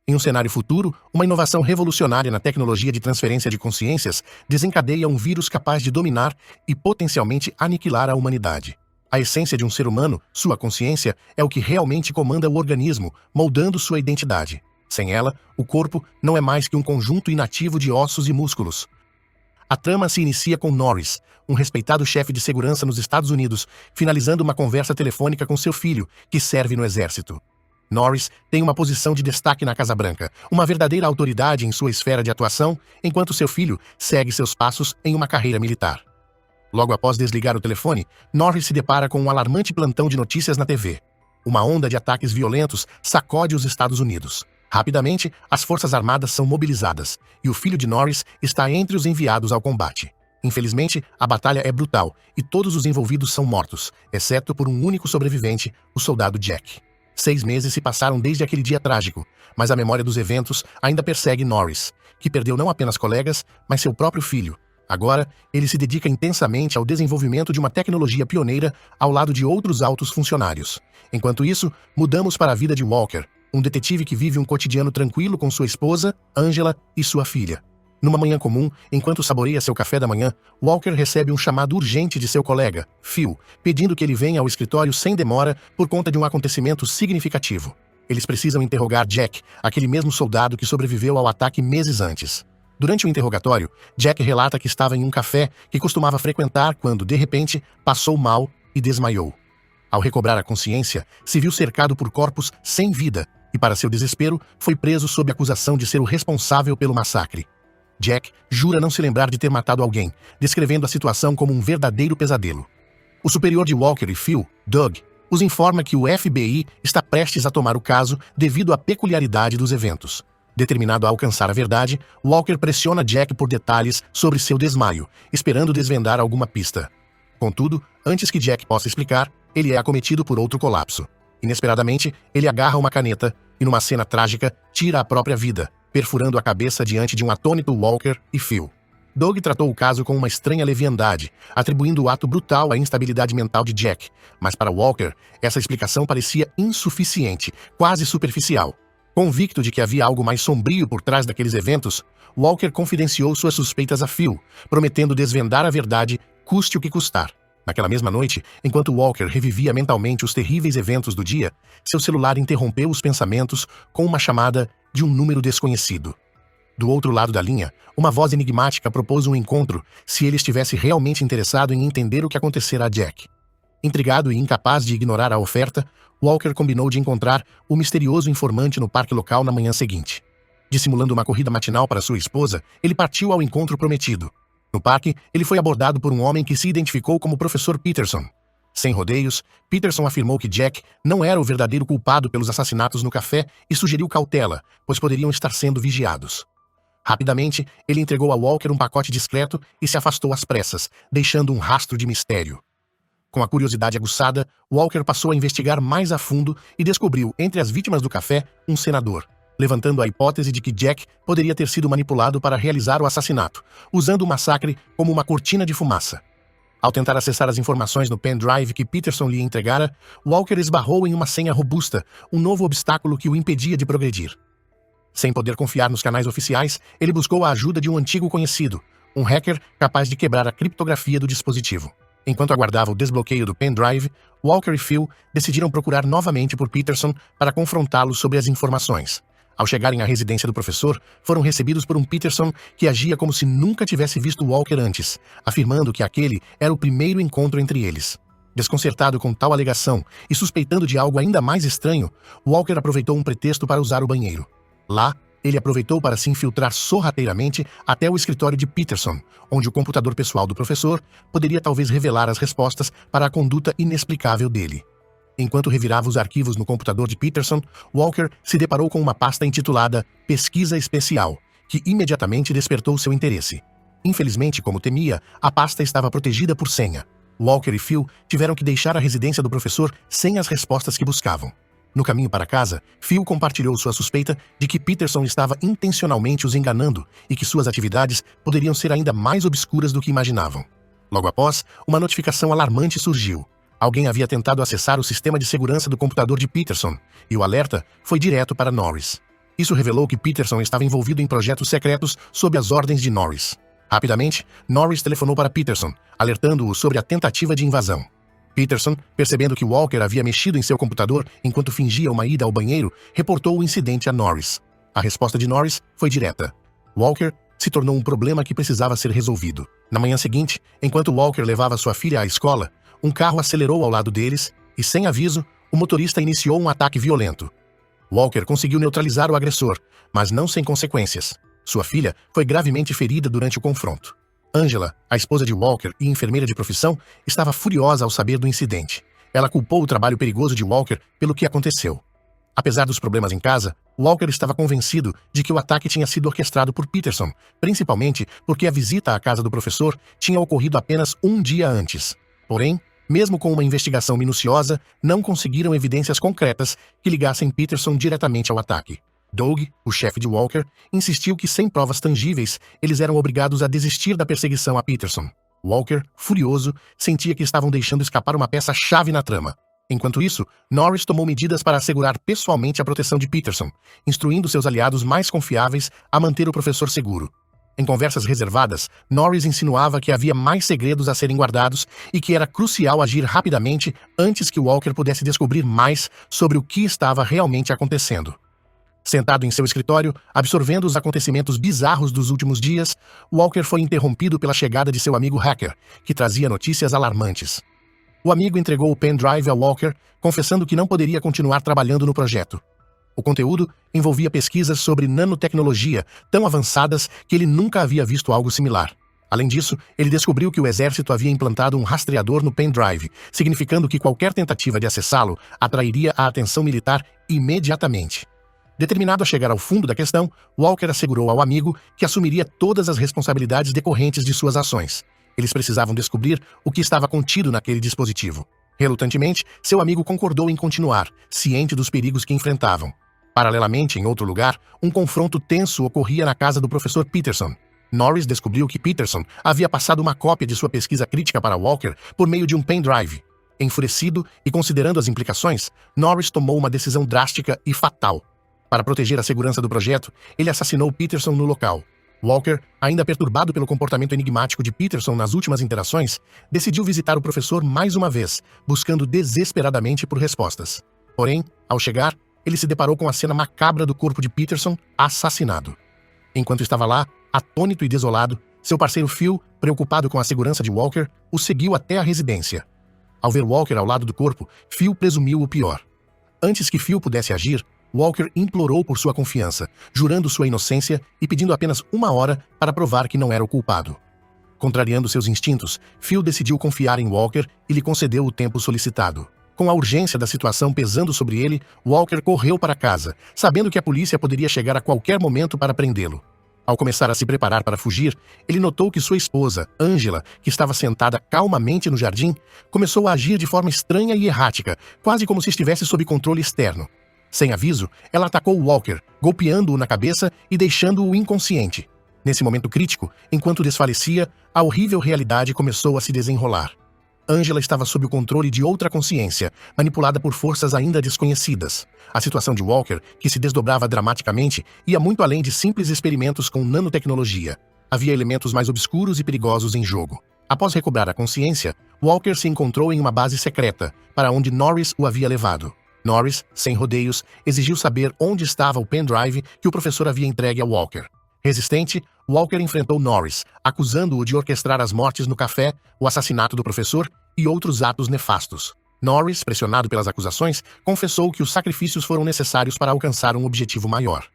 Em um cenário futuro, uma inovação revolucionária na tecnologia de transferência de consciências desencadeia um vírus capaz de dominar e potencialmente aniquilar a humanidade. A essência de um ser humano, sua consciência, é o que realmente comanda o organismo, moldando sua identidade. Sem ela, o corpo não é mais que um conjunto inativo de ossos e músculos. A trama se inicia com Norris, um respeitado chefe de segurança nos Estados Unidos, finalizando uma conversa telefônica com seu filho, que serve no exército. Norris tem uma posição de destaque na Casa Branca, uma verdadeira autoridade em sua esfera de atuação, enquanto seu filho segue seus passos em uma carreira militar. Logo após desligar o telefone, Norris se depara com um alarmante plantão de notícias na TV. Uma onda de ataques violentos sacode os Estados Unidos. Rapidamente, as Forças Armadas são mobilizadas, e o filho de Norris está entre os enviados ao combate. Infelizmente, a batalha é brutal, e todos os envolvidos são mortos, exceto por um único sobrevivente, o soldado Jack. 6 meses se passaram desde aquele dia trágico, mas a memória dos eventos ainda persegue Norris, que perdeu não apenas colegas, mas seu próprio filho. Agora, ele se dedica intensamente ao desenvolvimento de uma tecnologia pioneira ao lado de outros altos funcionários. Enquanto isso, mudamos para a vida de Walker, um detetive que vive um cotidiano tranquilo com sua esposa, Angela, e sua filha. Numa manhã comum, enquanto saboreia seu café da manhã, Walker recebe um chamado urgente de seu colega, Phil, pedindo que ele venha ao escritório sem demora por conta de um acontecimento significativo. Eles precisam interrogar Jack, aquele mesmo soldado que sobreviveu ao ataque meses antes. Durante o interrogatório, Jack relata que estava em um café que costumava frequentar quando, de repente, passou mal e desmaiou. Ao recobrar a consciência, se viu cercado por corpos sem vida e, para seu desespero, foi preso sob acusação de ser o responsável pelo massacre. Jack jura não se lembrar de ter matado alguém, descrevendo a situação como um verdadeiro pesadelo. O superior de Walker e Phil, Doug, os informa que o FBI está prestes a tomar o caso devido à peculiaridade dos eventos. Determinado a alcançar a verdade, Walker pressiona Jack por detalhes sobre seu desmaio, esperando desvendar alguma pista. Contudo, antes que Jack possa explicar, ele é acometido por outro colapso. Inesperadamente, ele agarra uma caneta e, numa cena trágica, tira a própria vida, perfurando a cabeça diante de um atônito Walker e Phil. Doug tratou o caso com uma estranha leviandade, atribuindo o ato brutal à instabilidade mental de Jack, mas para Walker, essa explicação parecia insuficiente, quase superficial. Convicto de que havia algo mais sombrio por trás daqueles eventos, Walker confidenciou suas suspeitas a Phil, prometendo desvendar a verdade, custe o que custar. Naquela mesma noite, enquanto Walker revivia mentalmente os terríveis eventos do dia, seu celular interrompeu os pensamentos com uma chamada de um número desconhecido. Do outro lado da linha, uma voz enigmática propôs um encontro se ele estivesse realmente interessado em entender o que acontecera a Jack. Intrigado e incapaz de ignorar a oferta, Walker combinou de encontrar o misterioso informante no parque local na manhã seguinte. Dissimulando uma corrida matinal para sua esposa, ele partiu ao encontro prometido. No parque, ele foi abordado por um homem que se identificou como Professor Peterson. Sem rodeios, Peterson afirmou que Jack não era o verdadeiro culpado pelos assassinatos no café e sugeriu cautela, pois poderiam estar sendo vigiados. Rapidamente, ele entregou a Walker um pacote discreto e se afastou às pressas, deixando um rastro de mistério. Com a curiosidade aguçada, Walker passou a investigar mais a fundo e descobriu, entre as vítimas do café, um senador, levantando a hipótese de que Jack poderia ter sido manipulado para realizar o assassinato, usando o massacre como uma cortina de fumaça. Ao tentar acessar as informações no pendrive que Peterson lhe entregara, Walker esbarrou em uma senha robusta, um novo obstáculo que o impedia de progredir. Sem poder confiar nos canais oficiais, ele buscou a ajuda de um antigo conhecido, um hacker capaz de quebrar a criptografia do dispositivo. Enquanto aguardava o desbloqueio do pendrive, Walker e Phil decidiram procurar novamente por Peterson para confrontá-lo sobre as informações. Ao chegarem à residência do professor, foram recebidos por um Peterson que agia como se nunca tivesse visto Walker antes, afirmando que aquele era o primeiro encontro entre eles. Desconcertado com tal alegação e suspeitando de algo ainda mais estranho, Walker aproveitou um pretexto para usar o banheiro. Lá, ele aproveitou para se infiltrar sorrateiramente até o escritório de Peterson, onde o computador pessoal do professor poderia talvez revelar as respostas para a conduta inexplicável dele. Enquanto revirava os arquivos no computador de Peterson, Walker se deparou com uma pasta intitulada Pesquisa Especial, que imediatamente despertou seu interesse. Infelizmente, como temia, a pasta estava protegida por senha. Walker e Phil tiveram que deixar a residência do professor sem as respostas que buscavam. No caminho para casa, Phil compartilhou sua suspeita de que Peterson estava intencionalmente os enganando e que suas atividades poderiam ser ainda mais obscuras do que imaginavam. Logo após, uma notificação alarmante surgiu. Alguém havia tentado acessar o sistema de segurança do computador de Peterson, e o alerta foi direto para Norris. Isso revelou que Peterson estava envolvido em projetos secretos sob as ordens de Norris. Rapidamente, Norris telefonou para Peterson, alertando-o sobre a tentativa de invasão. Peterson, percebendo que Walker havia mexido em seu computador enquanto fingia uma ida ao banheiro, reportou o incidente a Norris. A resposta de Norris foi direta. Walker se tornou um problema que precisava ser resolvido. Na manhã seguinte, enquanto Walker levava sua filha à escola, um carro acelerou ao lado deles e, sem aviso, o motorista iniciou um ataque violento. Walker conseguiu neutralizar o agressor, mas não sem consequências. Sua filha foi gravemente ferida durante o confronto. Angela, a esposa de Walker e enfermeira de profissão, estava furiosa ao saber do incidente. Ela culpou o trabalho perigoso de Walker pelo que aconteceu. Apesar dos problemas em casa, Walker estava convencido de que o ataque tinha sido orquestrado por Peterson, principalmente porque a visita à casa do professor tinha ocorrido apenas um dia antes. Porém, mesmo com uma investigação minuciosa, não conseguiram evidências concretas que ligassem Peterson diretamente ao ataque. Doug, o chefe de Walker, insistiu que sem provas tangíveis, eles eram obrigados a desistir da perseguição a Peterson. Walker, furioso, sentia que estavam deixando escapar uma peça-chave na trama. Enquanto isso, Norris tomou medidas para assegurar pessoalmente a proteção de Peterson, instruindo seus aliados mais confiáveis a manter o professor seguro. Em conversas reservadas, Norris insinuava que havia mais segredos a serem guardados e que era crucial agir rapidamente antes que Walker pudesse descobrir mais sobre o que estava realmente acontecendo. Sentado em seu escritório, absorvendo os acontecimentos bizarros dos últimos dias, Walker foi interrompido pela chegada de seu amigo hacker, que trazia notícias alarmantes. O amigo entregou o pendrive a Walker, confessando que não poderia continuar trabalhando no projeto. O conteúdo envolvia pesquisas sobre nanotecnologia tão avançadas que ele nunca havia visto algo similar. Além disso, ele descobriu que o exército havia implantado um rastreador no pendrive, significando que qualquer tentativa de acessá-lo atrairia a atenção militar imediatamente. Determinado a chegar ao fundo da questão, Walker assegurou ao amigo que assumiria todas as responsabilidades decorrentes de suas ações. Eles precisavam descobrir o que estava contido naquele dispositivo. Relutantemente, seu amigo concordou em continuar, ciente dos perigos que enfrentavam. Paralelamente, em outro lugar, um confronto tenso ocorria na casa do professor Peterson. Norris descobriu que Peterson havia passado uma cópia de sua pesquisa crítica para Walker por meio de um pendrive. Enfurecido e considerando as implicações, Norris tomou uma decisão drástica e fatal. Para proteger a segurança do projeto, ele assassinou Peterson no local. Walker, ainda perturbado pelo comportamento enigmático de Peterson nas últimas interações, decidiu visitar o professor mais uma vez, buscando desesperadamente por respostas. Porém, ao chegar, ele se deparou com a cena macabra do corpo de Peterson assassinado. Enquanto estava lá, atônito e desolado, seu parceiro Phil, preocupado com a segurança de Walker, o seguiu até a residência. Ao ver Walker ao lado do corpo, Phil presumiu o pior. Antes que Phil pudesse agir, Walker implorou por sua confiança, jurando sua inocência e pedindo apenas 1 hora para provar que não era o culpado. Contrariando seus instintos, Phil decidiu confiar em Walker e lhe concedeu o tempo solicitado. Com a urgência da situação pesando sobre ele, Walker correu para casa, sabendo que a polícia poderia chegar a qualquer momento para prendê-lo. Ao começar a se preparar para fugir, ele notou que sua esposa, Angela, que estava sentada calmamente no jardim, começou a agir de forma estranha e errática, quase como se estivesse sob controle externo. Sem aviso, ela atacou Walker, golpeando-o na cabeça e deixando-o inconsciente. Nesse momento crítico, enquanto desfalecia, a horrível realidade começou a se desenrolar. Angela estava sob o controle de outra consciência, manipulada por forças ainda desconhecidas. A situação de Walker, que se desdobrava dramaticamente, ia muito além de simples experimentos com nanotecnologia. Havia elementos mais obscuros e perigosos em jogo. Após recobrar a consciência, Walker se encontrou em uma base secreta, para onde Norris o havia levado. Norris, sem rodeios, exigiu saber onde estava o pendrive que o professor havia entregue a Walker. Resistente, Walker enfrentou Norris, acusando-o de orquestrar as mortes no café, o assassinato do professor e outros atos nefastos. Norris, pressionado pelas acusações, confessou que os sacrifícios foram necessários para alcançar um objetivo maior.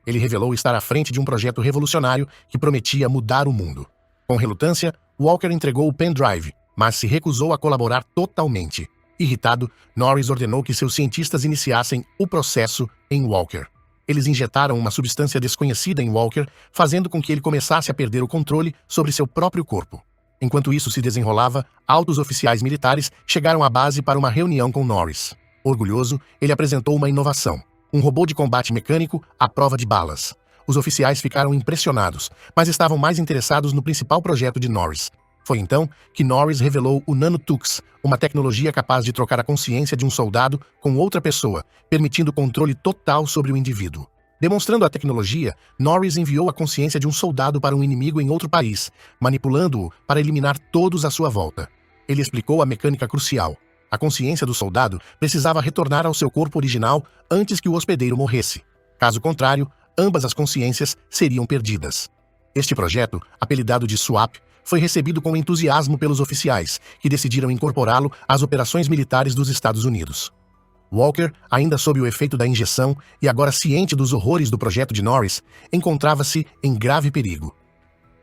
Ele revelou estar à frente de um projeto revolucionário que prometia mudar o mundo. Com relutância, Walker entregou o pendrive, mas se recusou a colaborar totalmente. Irritado, Norris ordenou que seus cientistas iniciassem o processo em Walker. Eles injetaram uma substância desconhecida em Walker, fazendo com que ele começasse a perder o controle sobre seu próprio corpo. Enquanto isso se desenrolava, altos oficiais militares chegaram à base para uma reunião com Norris. Orgulhoso, ele apresentou uma inovação: um robô de combate mecânico à prova de balas. Os oficiais ficaram impressionados, mas estavam mais interessados no principal projeto de Norris. Foi então que Norris revelou o Nanotux, uma tecnologia capaz de trocar a consciência de um soldado com outra pessoa, permitindo controle total sobre o indivíduo. Demonstrando a tecnologia, Norris enviou a consciência de um soldado para um inimigo em outro país, manipulando-o para eliminar todos à sua volta. Ele explicou a mecânica crucial. A consciência do soldado precisava retornar ao seu corpo original antes que o hospedeiro morresse. Caso contrário, ambas as consciências seriam perdidas. Este projeto, apelidado de SWAP, foi recebido com entusiasmo pelos oficiais, que decidiram incorporá-lo às operações militares dos Estados Unidos. Walker, ainda sob o efeito da injeção e agora ciente dos horrores do projeto de Norris, encontrava-se em grave perigo.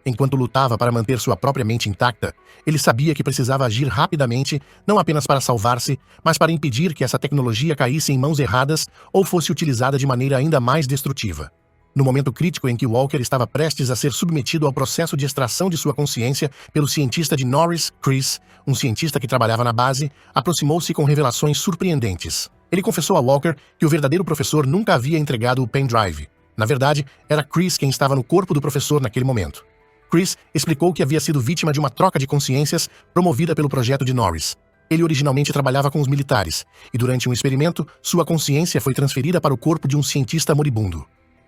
Enquanto lutava para manter sua própria mente intacta, ele sabia que precisava agir rapidamente, não apenas para salvar-se, mas para impedir que essa tecnologia caísse em mãos erradas ou fosse utilizada de maneira ainda mais destrutiva. No momento crítico em que Walker estava prestes a ser submetido ao processo de extração de sua consciência pelo cientista de Norris, Chris, um cientista que trabalhava na base, aproximou-se com revelações surpreendentes. Ele confessou a Walker que o verdadeiro professor nunca havia entregado o pendrive. Na verdade, era Chris quem estava no corpo do professor naquele momento. Chris explicou que havia sido vítima de uma troca de consciências promovida pelo projeto de Norris. Ele originalmente trabalhava com os militares, e durante um experimento, sua consciência foi transferida para o corpo de um cientista moribundo.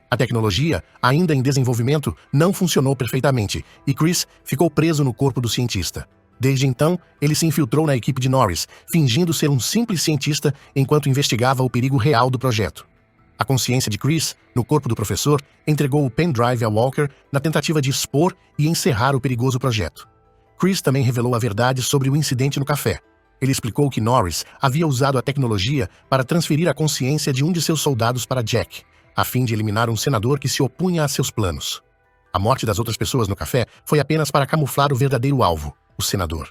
A tecnologia, ainda em desenvolvimento, não funcionou perfeitamente, e Chris ficou preso no corpo do cientista. Desde então, ele se infiltrou na equipe de Norris, fingindo ser um simples cientista enquanto investigava o perigo real do projeto. A consciência de Chris, no corpo do professor, entregou o pendrive a Walker na tentativa de expor e encerrar o perigoso projeto. Chris também revelou a verdade sobre o incidente no café. Ele explicou que Norris havia usado a tecnologia para transferir a consciência de um de seus soldados para Jack, a fim de eliminar um senador que se opunha a seus planos. A morte das outras pessoas no café foi apenas para camuflar o verdadeiro alvo, o senador.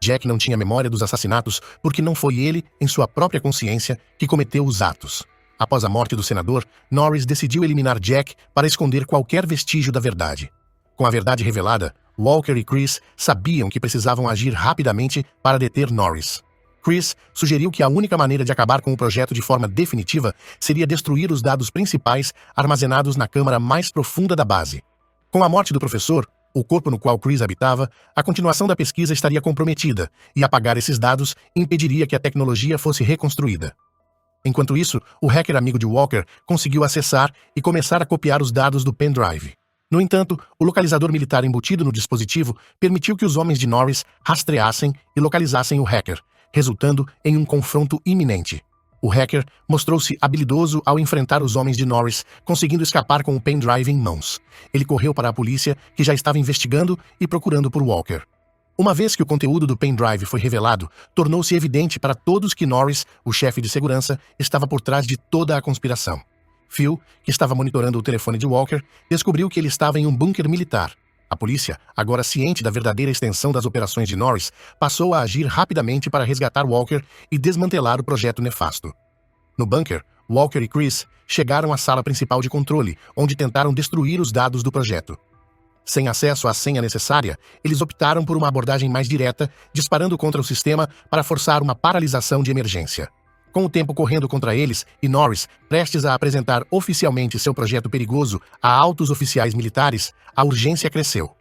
Jack não tinha memória dos assassinatos porque não foi ele, em sua própria consciência, que cometeu os atos. Após a morte do senador, Norris decidiu eliminar Jack para esconder qualquer vestígio da verdade. Com a verdade revelada, Walker e Chris sabiam que precisavam agir rapidamente para deter Norris. Chris sugeriu que a única maneira de acabar com o projeto de forma definitiva seria destruir os dados principais armazenados na câmara mais profunda da base. Com a morte do professor, o corpo no qual Chris habitava, a continuação da pesquisa estaria comprometida, e apagar esses dados impediria que a tecnologia fosse reconstruída. Enquanto isso, o hacker amigo de Walker conseguiu acessar e começar a copiar os dados do pendrive. No entanto, o localizador militar embutido no dispositivo permitiu que os homens de Norris rastreassem e localizassem o hacker, resultando em um confronto iminente. O hacker mostrou-se habilidoso ao enfrentar os homens de Norris, conseguindo escapar com o pendrive em mãos. Ele correu para a polícia, que já estava investigando e procurando por Walker. Uma vez que o conteúdo do pendrive foi revelado, tornou-se evidente para todos que Norris, o chefe de segurança, estava por trás de toda a conspiração. Phil, que estava monitorando o telefone de Walker, descobriu que ele estava em um bunker militar. A polícia, agora ciente da verdadeira extensão das operações de Norris, passou a agir rapidamente para resgatar Walker e desmantelar o projeto nefasto. No bunker, Walker e Chris chegaram à sala principal de controle, onde tentaram destruir os dados do projeto. Sem acesso à senha necessária, eles optaram por uma abordagem mais direta, disparando contra o sistema para forçar uma paralisação de emergência. Com o tempo correndo contra eles e Norris prestes a apresentar oficialmente seu projeto perigoso a altos oficiais militares, a urgência cresceu.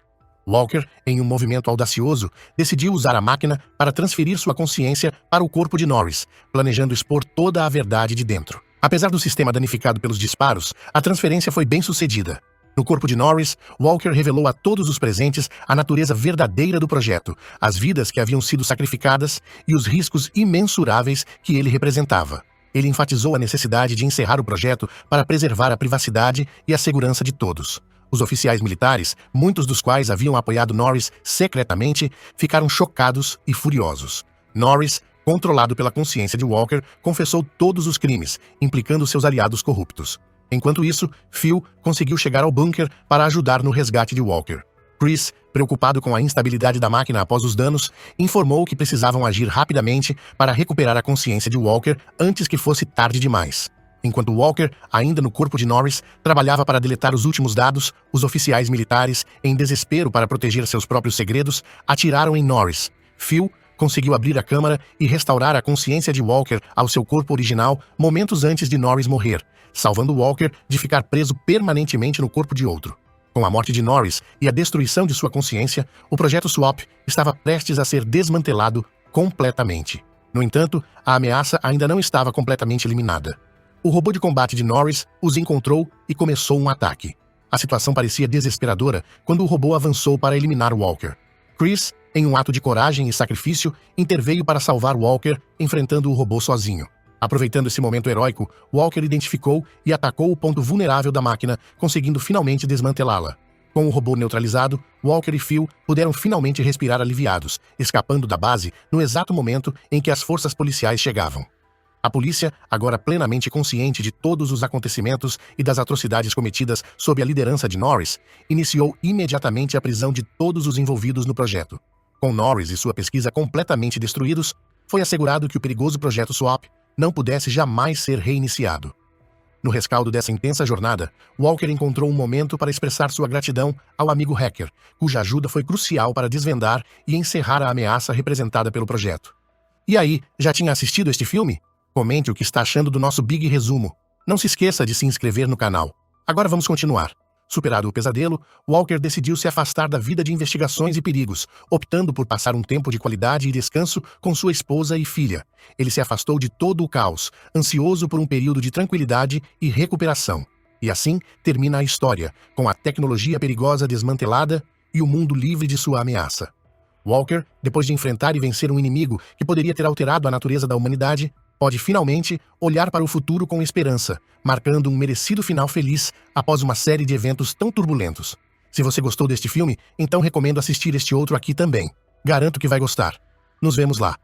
Walker, em um movimento audacioso, decidiu usar a máquina para transferir sua consciência para o corpo de Norris, planejando expor toda a verdade de dentro. Apesar do sistema danificado pelos disparos, a transferência foi bem sucedida. No corpo de Norris, Walker revelou a todos os presentes a natureza verdadeira do projeto, as vidas que haviam sido sacrificadas e os riscos imensuráveis que ele representava. Ele enfatizou a necessidade de encerrar o projeto para preservar a privacidade e a segurança de todos. Os oficiais militares, muitos dos quais haviam apoiado Norris secretamente, ficaram chocados e furiosos. Norris, controlado pela consciência de Walker, confessou todos os crimes, implicando seus aliados corruptos. Enquanto isso, Phil conseguiu chegar ao bunker para ajudar no resgate de Walker. Chris, preocupado com a instabilidade da máquina após os danos, informou que precisavam agir rapidamente para recuperar a consciência de Walker antes que fosse tarde demais. Enquanto Walker, ainda no corpo de Norris, trabalhava para deletar os últimos dados, os oficiais militares, em desespero para proteger seus próprios segredos, atiraram em Norris. Phil conseguiu abrir a câmara e restaurar a consciência de Walker ao seu corpo original momentos antes de Norris morrer, salvando Walker de ficar preso permanentemente no corpo de outro. Com a morte de Norris e a destruição de sua consciência, o projeto SWAP estava prestes a ser desmantelado completamente. No entanto, a ameaça ainda não estava completamente eliminada. O robô de combate de Norris os encontrou e começou um ataque. A situação parecia desesperadora quando o robô avançou para eliminar Walker. Chris, em um ato de coragem e sacrifício, interveio para salvar Walker, enfrentando o robô sozinho. Aproveitando esse momento heróico, Walker identificou e atacou o ponto vulnerável da máquina, conseguindo finalmente desmantelá-la. Com o robô neutralizado, Walker e Phil puderam finalmente respirar aliviados, escapando da base no exato momento em que as forças policiais chegavam. A polícia, agora plenamente consciente de todos os acontecimentos e das atrocidades cometidas sob a liderança de Norris, iniciou imediatamente a prisão de todos os envolvidos no projeto. Com Norris e sua pesquisa completamente destruídos, foi assegurado que o perigoso projeto SWAP não pudesse jamais ser reiniciado. No rescaldo dessa intensa jornada, Walker encontrou um momento para expressar sua gratidão ao amigo hacker, cuja ajuda foi crucial para desvendar e encerrar a ameaça representada pelo projeto. E aí, já tinha assistido este filme? Comente o que está achando do nosso Big Resumo. Não se esqueça de se inscrever no canal. Agora vamos continuar. Superado o pesadelo, Walker decidiu se afastar da vida de investigações e perigos, optando por passar um tempo de qualidade e descanso com sua esposa e filha. Ele se afastou de todo o caos, ansioso por um período de tranquilidade e recuperação. E assim termina a história, com a tecnologia perigosa desmantelada e o mundo livre de sua ameaça. Walker, depois de enfrentar e vencer um inimigo que poderia ter alterado a natureza da humanidade, pode finalmente olhar para o futuro com esperança, marcando um merecido final feliz após uma série de eventos tão turbulentos. Se você gostou deste filme, então recomendo assistir este outro aqui também. Garanto que vai gostar. Nos vemos lá.